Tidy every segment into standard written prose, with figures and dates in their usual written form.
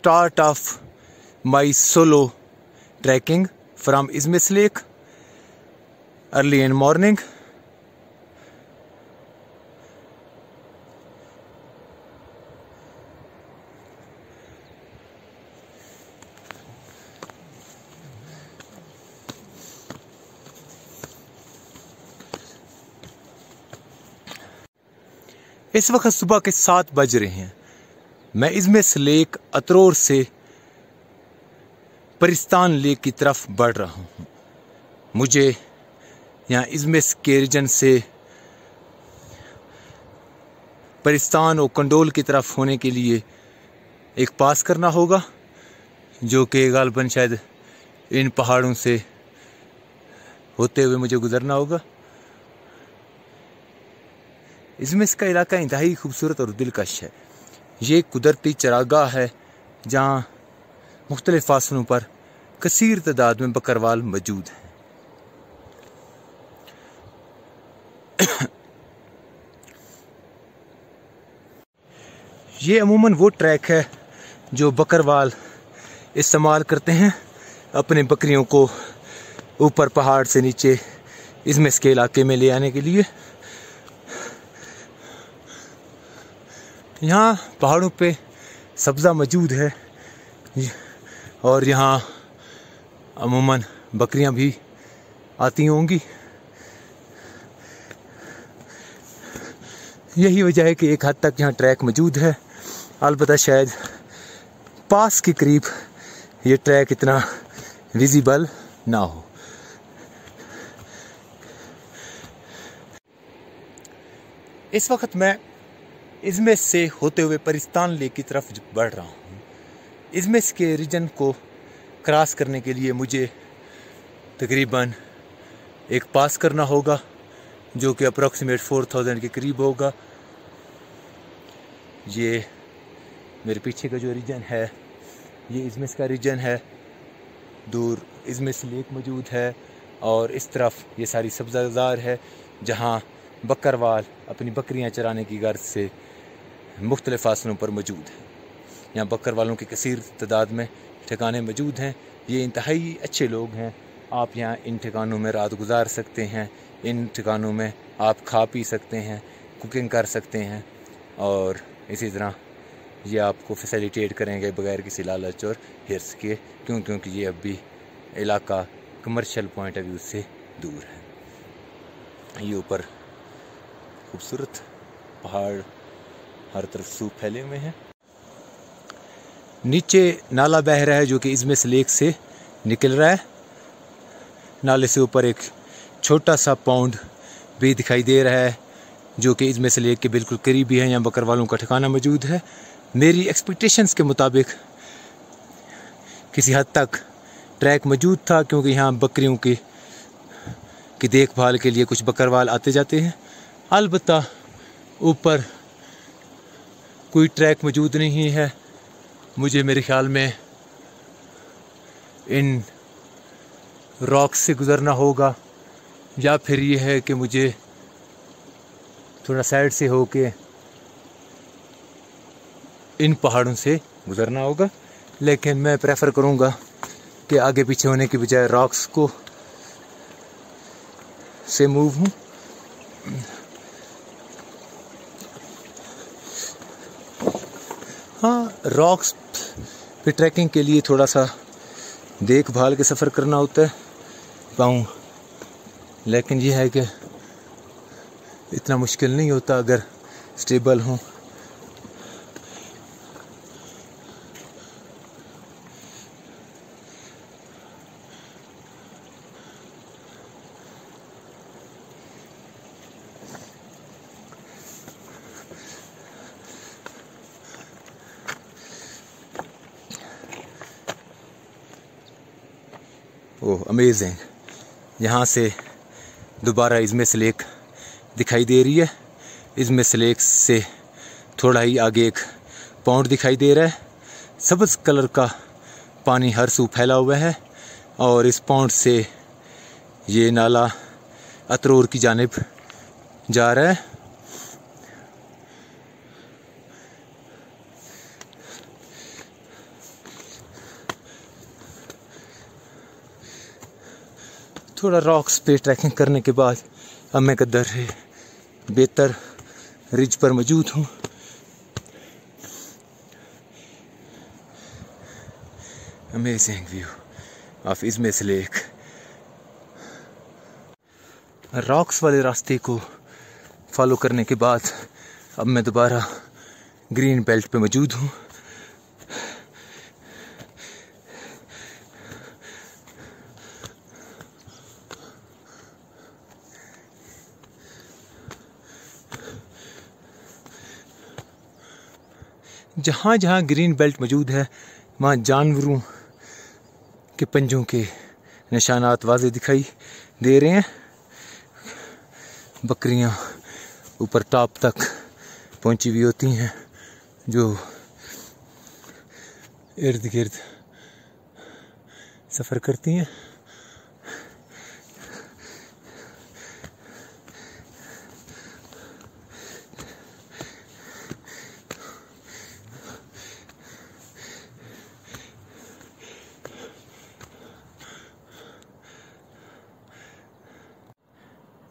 start of my solo trekking from Izmis Lake early in morning. इस वक्त सुबह के 7 बज रहे हैं। मैं इज़मिस लेक अतरोर से परिस्तान लेक की तरफ बढ़ रहा हूँ। मुझे यहाँ इज़मिस के रीजन से परिस्तान और कंडोल की तरफ होने के लिए एक पास करना होगा, जो कि गालबन शायद इन पहाड़ों से होते हुए मुझे गुजरना होगा। इज़मिस का इलाका इंतहाई खूबसूरत और दिलकश है। ये कुदरती चरागाह है जहाँ मुख्तलिफ फासलों पर कसीर तादाद में बकरवाल मौजूद हैं। ये अमूमन वो ट्रैक है जो बकरवाल इस्तेमाल करते हैं अपने बकरियों को ऊपर पहाड़ से नीचे इज़मिस के इलाके में ले आने के लिए। यहाँ पहाड़ों पे सब्ज़ा मौजूद है और यहाँ अमूमन बकरियाँ भी आती होंगी। यही वजह है कि एक हद तक यहाँ ट्रैक मौजूद है। अलबत्ता शायद पास के करीब ये ट्रैक इतना विजिबल ना हो। इस वक्त मैं इज़मिस से होते हुए परिस्तान लेक की तरफ बढ़ रहा हूँ। इज़मिस के रीजन को क्रॉस करने के लिए मुझे तकरीबन एक पास करना होगा, जो कि अप्रॉक्सीमेट 4000 के करीब होगा। ये मेरे पीछे का जो रीजन है ये इज़मिस का रीजन है। दूर इज़मिस लेक मौजूद है और इस तरफ ये सारी सब्ज़ाज़ार है जहाँ बकरवाल अपनी बकरियाँ चराने की गर्ज से मुख्तलिफ फासलों पर मौजूद है। यहाँ बकरवालों की कसीर तादाद में ठिकाने मौजूद हैं। ये इंतहाई अच्छे लोग हैं। आप यहाँ इन ठिकानों में रात गुजार सकते हैं। इन ठिकानों में आप खा पी सकते हैं, कुकिंग कर सकते हैं और इसी तरह ये आपको फैसिलिटेट करेंगे बगैर किसी लालच और हिर्स के, क्योंकि ये अभी इलाका कमर्शियल पॉइंट ऑफ व्यू से दूर है। ये ऊपर खूबसूरत पहाड़ हर तरफ सूख फैले हुए हैं। नीचे नाला बह रहा है जो कि इज़मिस लेक से निकल रहा है। नाले से ऊपर एक छोटा सा पौंड भी दिखाई दे रहा है जो कि इज़मिस लेक के बिल्कुल करीब ही है। यहाँ बकरवालों का ठिकाना मौजूद है। मेरी एक्सपेक्टेशंस के मुताबिक किसी हद तक ट्रैक मौजूद था, क्योंकि यहाँ बकरियों की देखभाल के लिए कुछ बकरवाल आते जाते हैं। अलबत्ता ऊपर कोई ट्रैक मौजूद नहीं है। मुझे मेरे ख्याल में इन रॉक्स से गुज़रना होगा, या फिर ये है कि मुझे थोड़ा साइड से होके इन पहाड़ों से गुज़रना होगा। लेकिन मैं प्रेफर करूँगा कि आगे पीछे होने की बजाय रॉक्स को से मूव हूँ। हाँ, रॉक्स पे ट्रैकिंग के लिए थोड़ा सा देखभाल के सफ़र करना होता है पाऊँ, लेकिन यह है कि इतना मुश्किल नहीं होता अगर स्टेबल हों। ओह अमेजिंग, यहाँ से दोबारा इज़मिस लेक दिखाई दे रही है। इज़मिस लेक से थोड़ा ही आगे एक पौंड दिखाई दे रहा है। सब्ज़ कलर का पानी हर सू फैला हुआ है और इस पौंड से ये नाला अतरोर की जानिब जा रहा है। थोड़ा रॉक्स पे ट्रैकिंग करने के बाद अब मैं गद्दर बेहतर रिज पर मौजूद हूँ। अमेजिंग व्यू ऑफ इज़मिस लेक। रॉक्स वाले रास्ते को फॉलो करने के बाद अब मैं दोबारा ग्रीन बेल्ट पे मौजूद हूँ। जहाँ जहाँ ग्रीन बेल्ट मौजूद है वहाँ जानवरों के पंजों के निशानात वाज़े दिखाई दे रहे हैं। बकरियाँ ऊपर टॉप तक पहुँची हुई होती हैं जो इर्द गिर्द सफ़र करती हैं।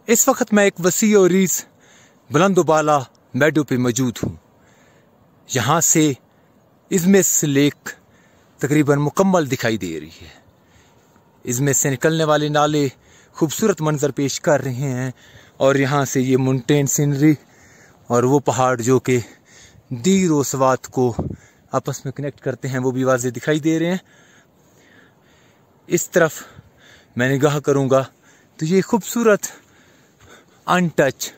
इस वक्त मैं एक वसी और रीज़ बुलंदोबाला मेडो पे मौजूद हूँ। यहाँ से इज़मिस लेक तकरीबन मुकम्मल दिखाई दे रही है। इज़मिस से निकलने वाले नाले खूबसूरत मंजर पेश कर रहे हैं और यहाँ से ये माउंटेन सीनरी और वो पहाड़ जो कि दीर और सवात को आपस में कनेक्ट करते हैं वो भी वाज़े दिखाई दे रहे हैं। इस तरफ मैं निगाह करूँगा तो ये खूबसूरत अनटच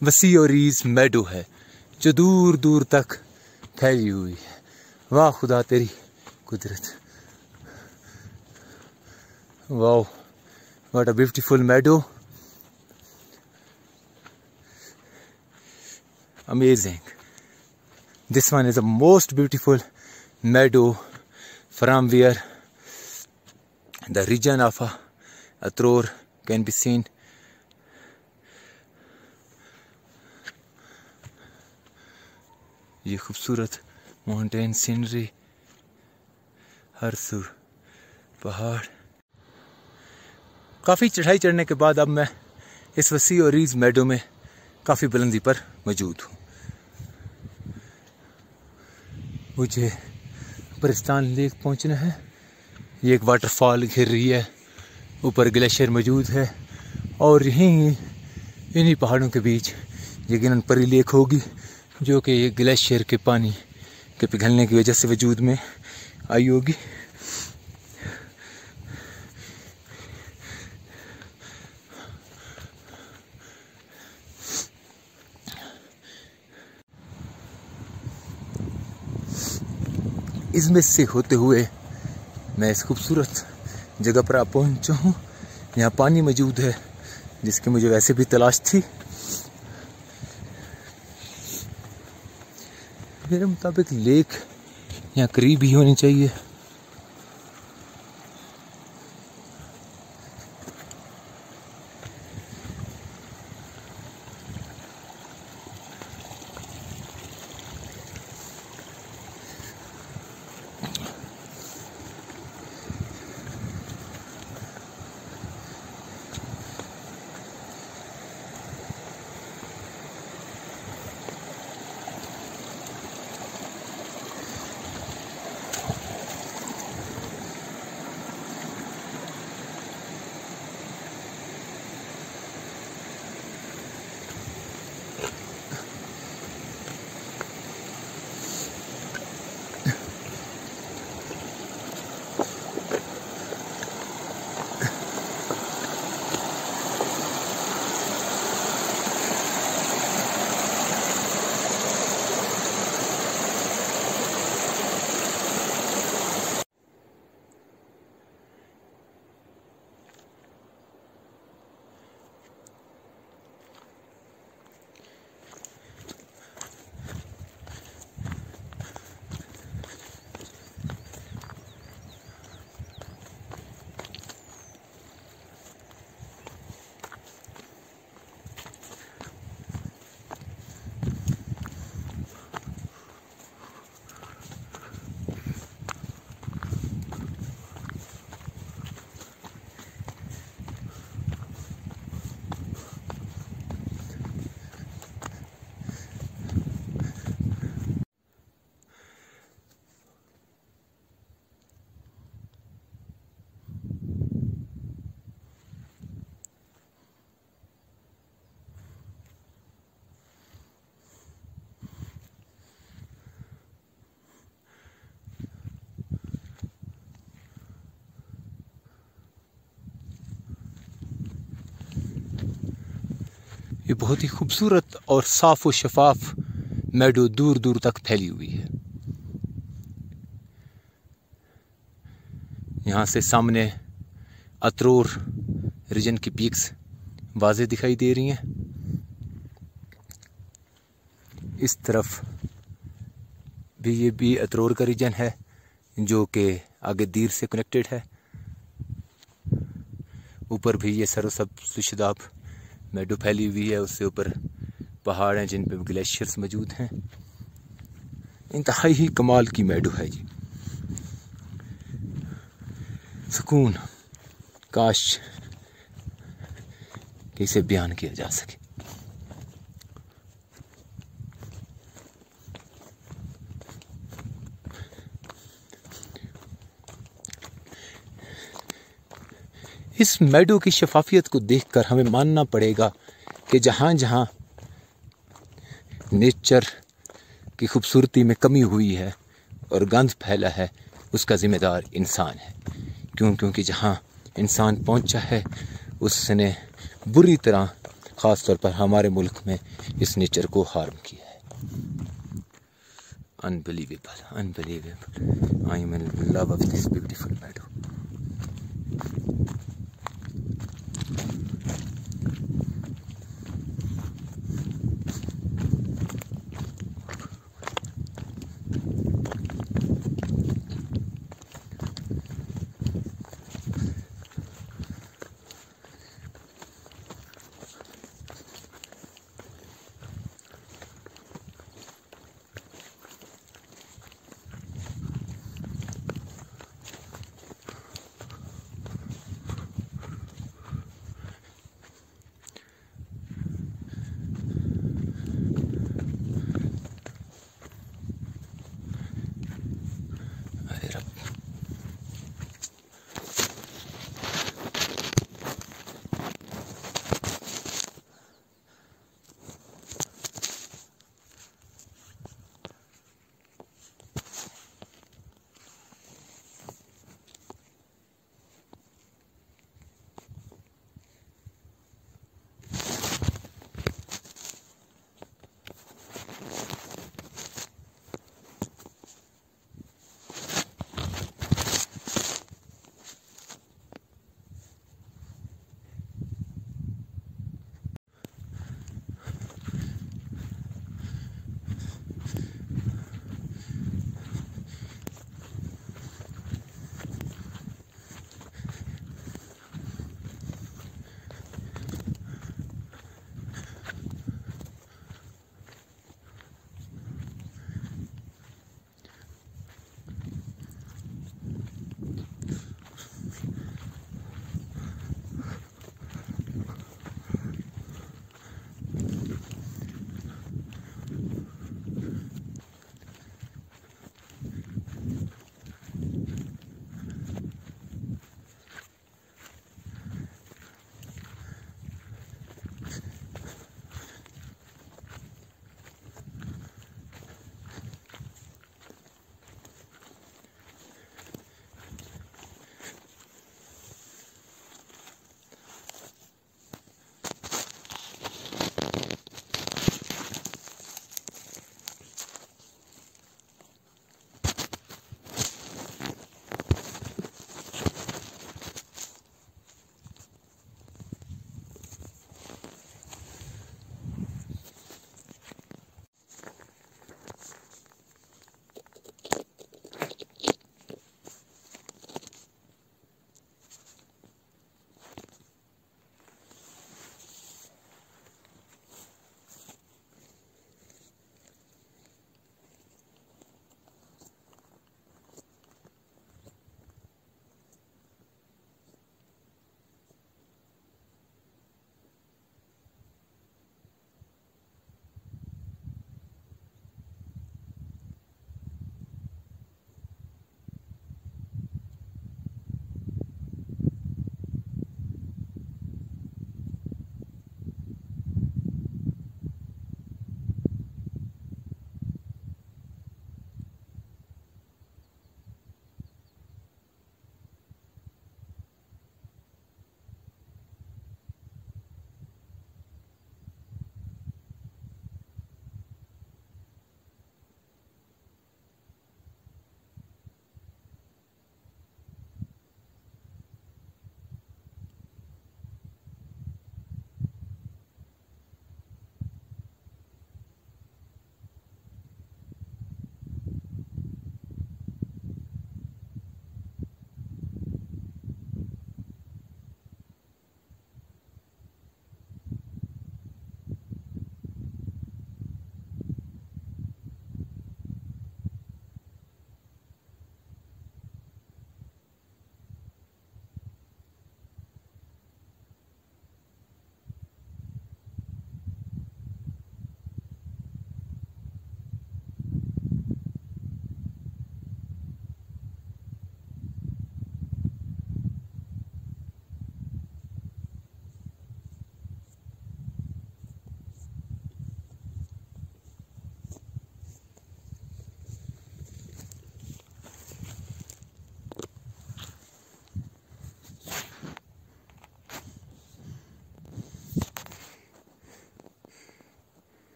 वसी और रीज़ मेडो है जो दूर दूर तक फैली हुई है। वाह खुदा तेरी कुदरत, वाह what a beautiful Medo, amazing. This one is the most beautiful meadow from where the region of Atroor can be seen. ये खूबसूरत माउंटेन सीनरी, हर सू पहाड़। काफ़ी चढ़ाई चढ़ने के बाद अब मैं इस वसी और रीज़ मेडो में काफ़ी बुलंदी पर मौजूद हूँ। मुझे परिस्तान लेक पहुँचना है। ये एक वाटरफॉल घिर रही है, ऊपर ग्लेशियर मौजूद है और यहीं इन्हीं पहाड़ों के बीच यकीनन परी लेक होगी जो कि ये ग्लेशियर के पानी के पिघलने की वजह से वजूद में आई होगी। इज़मिस से होते हुए मैं इस खूबसूरत जगह पर आप पहुंचा हूँ। यहाँ पानी मौजूद है जिसकी मुझे वैसे भी तलाश थी। मेरे मुताबिक लेक यहाँ करीब ही होनी चाहिए। ये बहुत ही खूबसूरत और साफ और शफाफ मेडो दूर दूर तक फैली हुई है। यहाँ से सामने अतरोर रीजन की पीक्स वाज़े दिखाई दे रही हैं। इस तरफ भी ये भी अतरोर का रीजन है जो कि आगे दीर से कनेक्टेड है। ऊपर भी ये सरसब्ज़ शुदाब मेडो फैली हुई है। उससे ऊपर पहाड़ हैं जिन पे ग्लेशियर्स मौजूद हैं। इंतहाई ही कमाल की मेडो है जी। सुकून, काश कि इसे बयान किया जा सके। इस मेडो की शफाफियत को देखकर हमें मानना पड़ेगा कि जहाँ जहाँ नेचर की खूबसूरती में कमी हुई है और गंद फैला है, उसका ज़िम्मेदार इंसान है। क्योंकि जहाँ इंसान पहुँचा है उसने बुरी तरह, ख़ास तौर पर हमारे मुल्क में, इस नेचर को हार्म किया है। Unbelievable, unbelievable. I am in love of this beautiful meadow.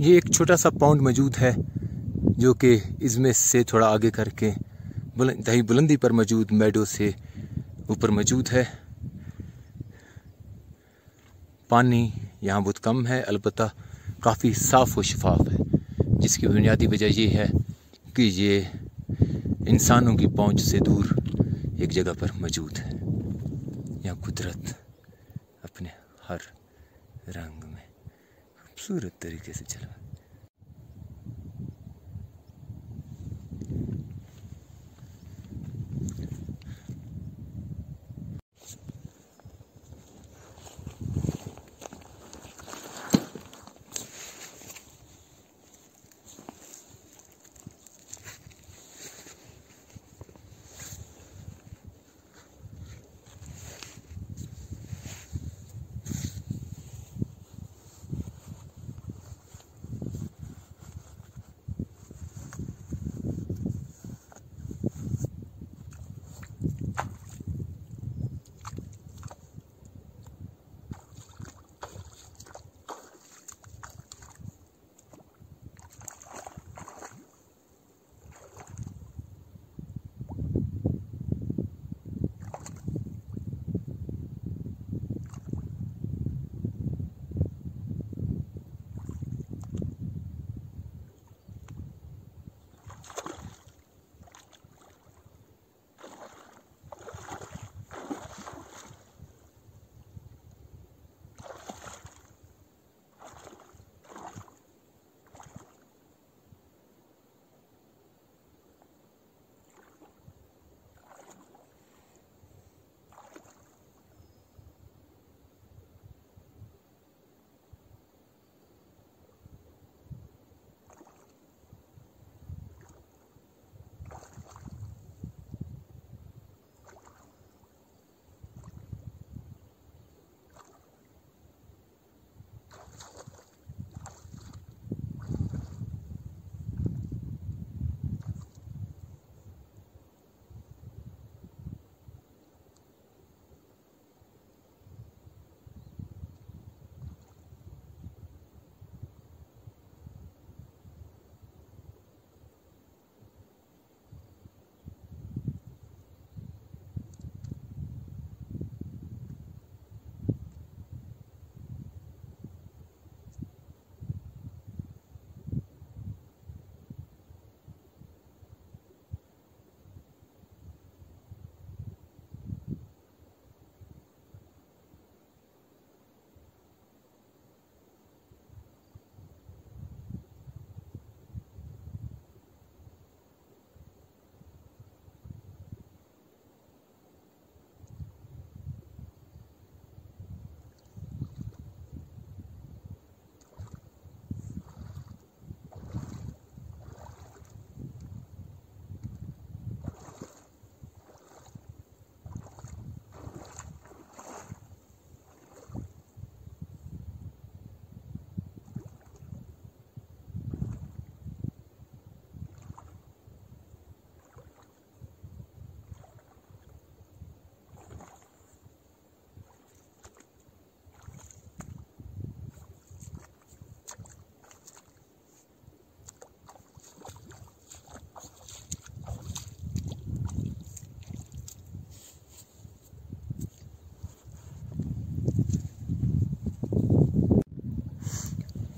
ये एक छोटा सा पॉन्ड मौजूद है जो कि इज़मिस से थोड़ा आगे करके बुलंदी पर मौजूद मेडो से ऊपर मौजूद है। पानी यहाँ बहुत कम है, अलबत्ता काफ़ी साफ़ व शफाफ है, जिसकी बुनियादी वजह ये है कि ये इंसानों की पहुंच से दूर एक जगह पर मौजूद है। यहाँ कुदरत अपने हर रंग में खूबसूरत तरीके से चला।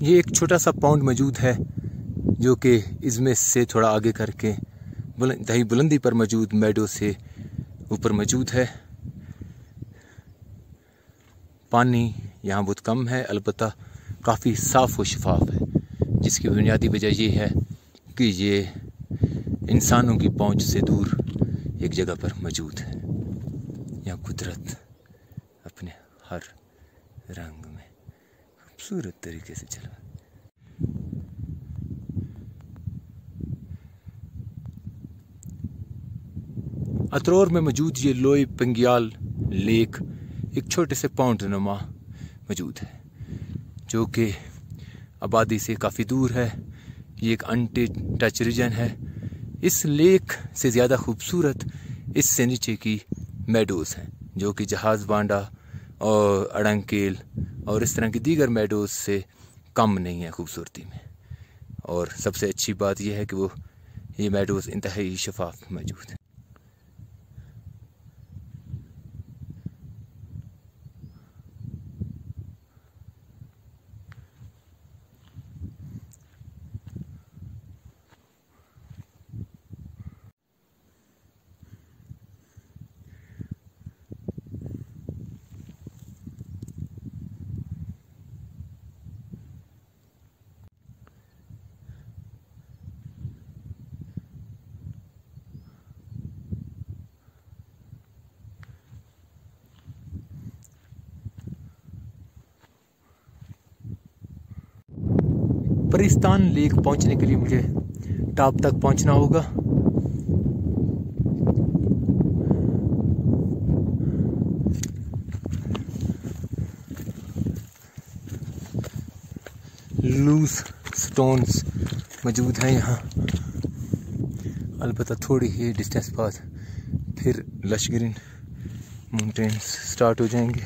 ये एक छोटा सा पॉन्ड मौजूद है जो कि इज़मिस से थोड़ा आगे करके बुलंदी पर मौजूद मेडो से ऊपर मौजूद है। पानी यहाँ बहुत कम है, अलबत्ता काफ़ी साफ़ व शफाफ है, जिसकी बुनियादी वजह ये है कि ये इंसानों की पहुंच से दूर एक जगह पर मौजूद है। यहाँ कुदरत अपने हर रंग में खूबसूरत तरीके से चला। अतरौर में मौजूद ये लोई पंगियाल लेक एक छोटे से पॉन्ड नुमा मौजूद है जो कि आबादी से काफ़ी दूर है। ये एक अनटच रीजन है। इस लेक से ज़्यादा खूबसूरत इससे नीचे की मेडोज़ हैं जो कि जहाज़ बांडा और अड़ंकेल और इस तरह की दीगर मेडोज़ से कम नहीं है खूबसूरती में। और सबसे अच्छी बात यह है कि वो ये मेडोज़ इंतहाई शफाफ मौजूद है। परिस्तान लेक पहुंचने के लिए मुझे टॉप तक पहुंचना होगा। लूज स्टोन्स मौजूद हैं यहाँ, अलबत्ता थोड़ी ही डिस्टेंस बाद फिर लश ग्रीन माउंटेन्स स्टार्ट हो जाएंगे।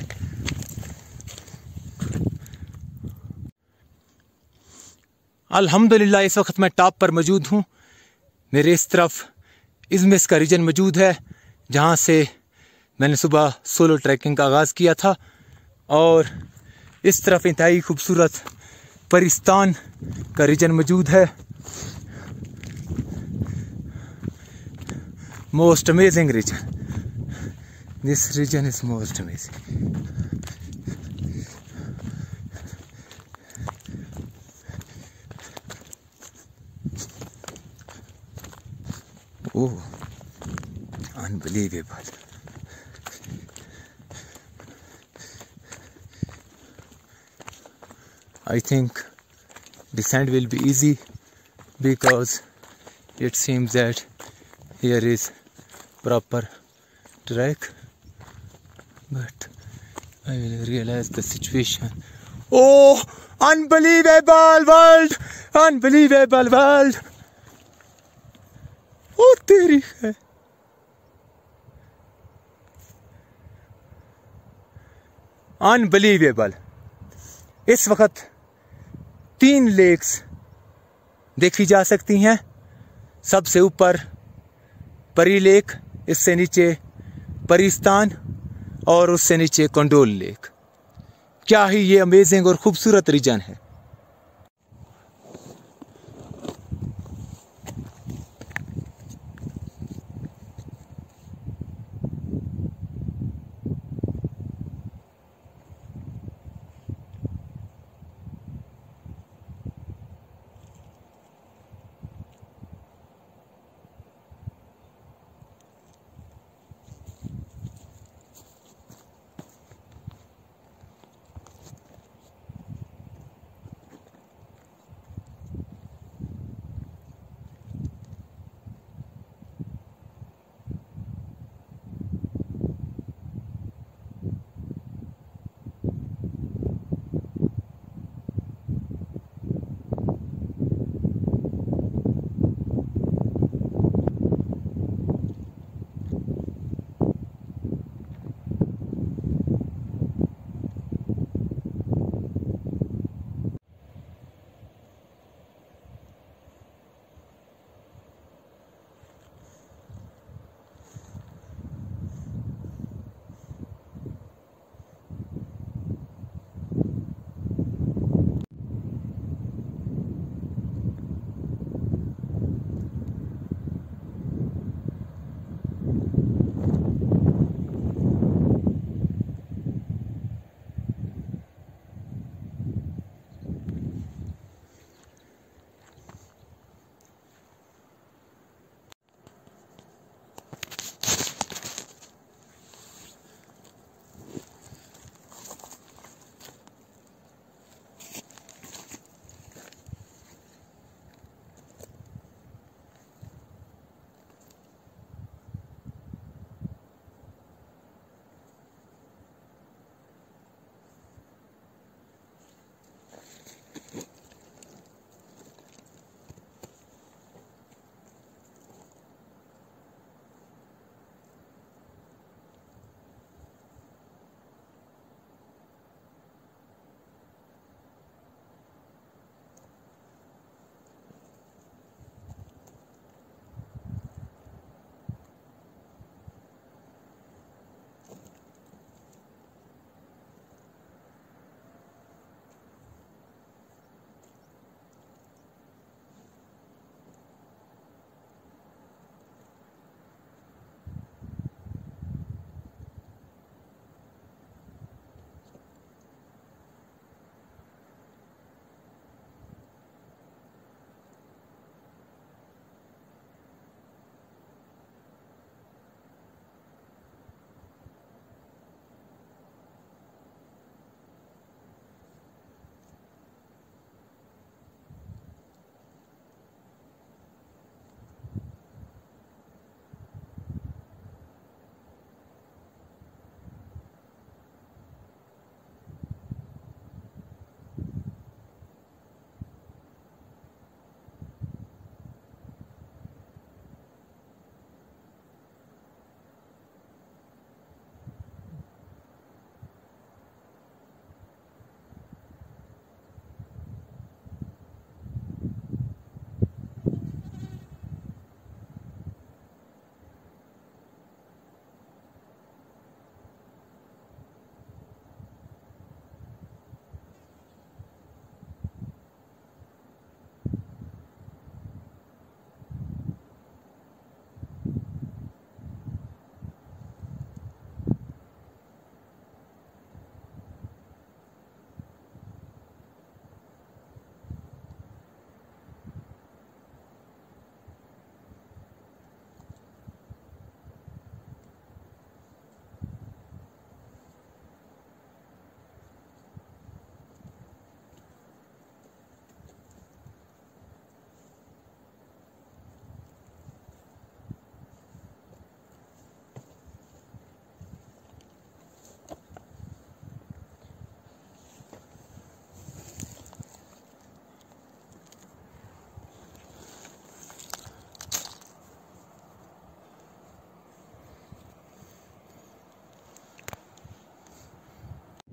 अल्हम्दुलिल्लाह इस वक्त मैं टॉप पर मौजूद हूँ। मेरे इस तरफ इज़मिस का रीजन मौजूद है जहाँ से मैंने सुबह सोलो ट्रैकिंग का आगाज़ किया था, और इस तरफ इंतहाई खूबसूरत परिस्तान का रीजन मौजूद है। Most amazing region, this region is most amazing. Oh, unbelievable. I think descent will be easy because it seems that here is proper track, but I will realize the situation. Oh, unbelievable world! Unbelievable world! ओ तेरी है। Unbelievable. इस वक्त 3 lakes देखी जा सकती हैं। सबसे ऊपर परी लेक, इससे नीचे परिस्तान और उससे नीचे कंडोल लेक। क्या ही ये अमेजिंग और खूबसूरत रीजन है।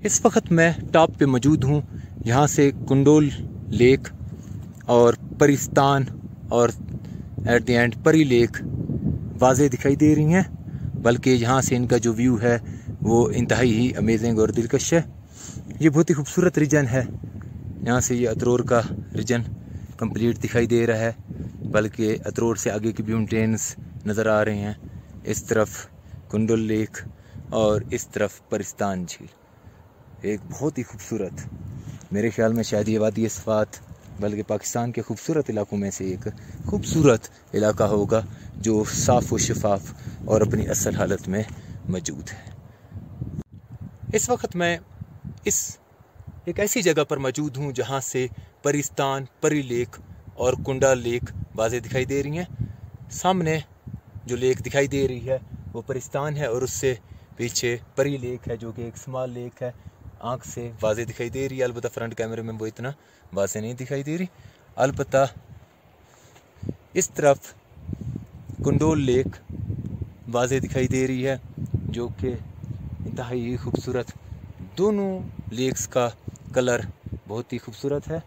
इस वक्त मैं टॉप पे मौजूद हूँ। यहाँ से कुंडोल लेक और परिस्तान और एट द एंड परी लेक वाज़े दिखाई दे रही हैं, बल्कि यहाँ से इनका जो व्यू है वो इंतहाई ही अमेजिंग और दिलकश है। ये बहुत ही खूबसूरत रीजन है। यहाँ से ये अतरोर का रीजन कंप्लीट दिखाई दे रहा है, बल्कि अतरोर से आगे की भी माउंटेन्स नज़र आ रहे हैं। इस तरफ कुंडल लेक और इस तरफ परिस्तान झील, एक बहुत ही खूबसूरत, मेरे ख्याल में शायद ये वादी सफ़ात बल्कि पाकिस्तान के खूबसूरत इलाकों में से एक खूबसूरत इलाका होगा जो साफ़ व शफाफ और अपनी असल हालत में मौजूद है। इस वक्त मैं एक ऐसी जगह पर मौजूद हूँ जहाँ से परिस्तान, परी लेक और कुंडा लेक वाज़े दिखाई दे रही हैं। सामने जो लेक दिखाई दे रही है वो परिस्तान है और उससे पीछे परी लेक है जो कि एक स्मॉल लेक है। आँख से वाज़े दिखाई दे रही है, अलबत्ता फ्रंट कैमरे में वो इतना वाज़े नहीं दिखाई दे रही। अलबत्ता इस तरफ कुंडोल लेक वाज़े दिखाई दे रही है जो कि इंतहाई खूबसूरत। दोनों लेक्स का कलर बहुत ही खूबसूरत है।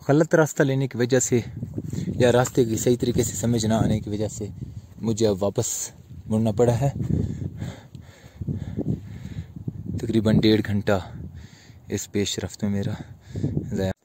गलत रास्ता लेने की वजह से या रास्ते की सही तरीके से समझ ना आने की वजह से मुझे अब वापस मुड़ना पड़ा है। तकरीबन 1.5 घंटा इस पेश रफ्त में मेरा ज़ाया